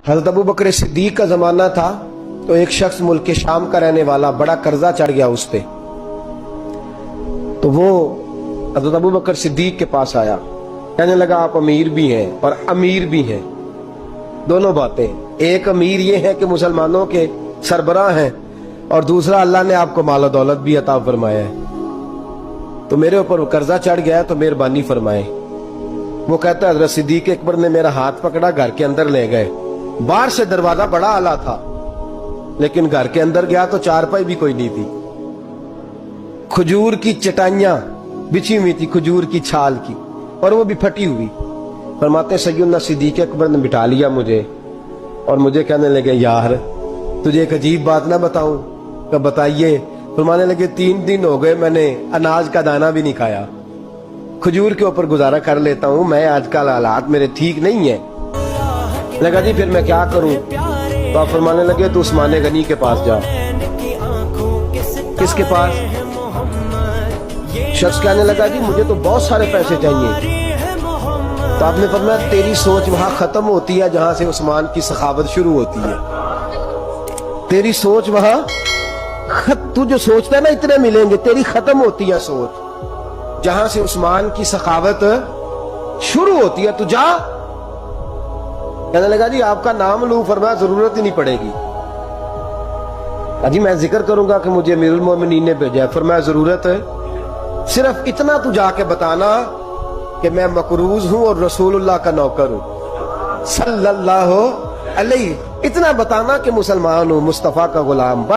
حضرت ابو بکر صدیق کا زمانہ تھا تو ایک شخص ملک شام کا رہنے والا بڑا قرضہ چڑھ گیا اس پہ، تو وہ حضرت ابو بکر صدیق کے پاس آیا، کہنے لگا آپ امیر بھی ہیں اور امیر بھی ہیں، دونوں باتیں، ایک امیر یہ ہے کہ مسلمانوں کے سربراہ ہیں، اور دوسرا اللہ نے آپ کو مال و دولت بھی عطا فرمایا ہے، تو میرے اوپر قرضہ چڑھ گیا ہے تو مہربانی فرمائیں۔ وہ کہتا ہے حضرت صدیق اکبر نے میرا ہاتھ پکڑا، گھر کے اندر لے گئے، باہر سے دروازہ بڑا اعلیٰ تھا لیکن گھر کے اندر گیا تو چارپائی بھی کوئی نہیں تھی، کھجور کی چٹائیاں بچھی ہوئی تھی، کھجور کی چھال کی، اور وہ بھی پھٹی ہوئی۔ فرماتے ہیں سیدنا صدیق اکبر نے بٹھا لیا مجھے اور مجھے کہنے لگے یار تجھے ایک عجیب بات نہ بتاؤں؟ کہ بتائیے۔ فرمانے لگے 3 دن ہو گئے میں نے اناج کا دانہ بھی نہیں کھایا، کھجور کے اوپر گزارا کر لیتا ہوں میں، آج کل حالات میرے ٹھیک نہیں ہیں۔ لگا جی پھر میں کیا کروں؟ تو آپ فرمانے لگے تو عثمان غنی کے پاس جا۔ کس کے پاس؟ شخص کہنے لگا جی مجھے تو بہت سارے پیسے چاہیے۔ تو آپ نے فرمایا تیری سوچ وہاں ختم ہوتی ہے جہاں سے عثمان کی سخاوت شروع ہوتی ہے، تیری سوچ وہاں تو جو سوچتا ہے نا اتنے ملیں گے، تیری ختم ہوتی ہے سوچ جہاں سے عثمان کی سخاوت شروع ہوتی ہے، تو جا۔ کہنے لگا جی آپ کا نام لوں؟ فرمایا ضرورت ہی نہیں پڑے گی، جی میں ذکر کروں گا کہ مجھے امیر المومنین نے بھیجا ہے۔ فرمایا ضرورت ہے، صرف اتنا تو جا کے بتانا کہ میں مقروض ہوں اور رسول اللہ کا نوکر ہوں صلی اللہ علیہ، اتنا بتانا کہ مسلمان ہوں، مصطفیٰ کا غلام۔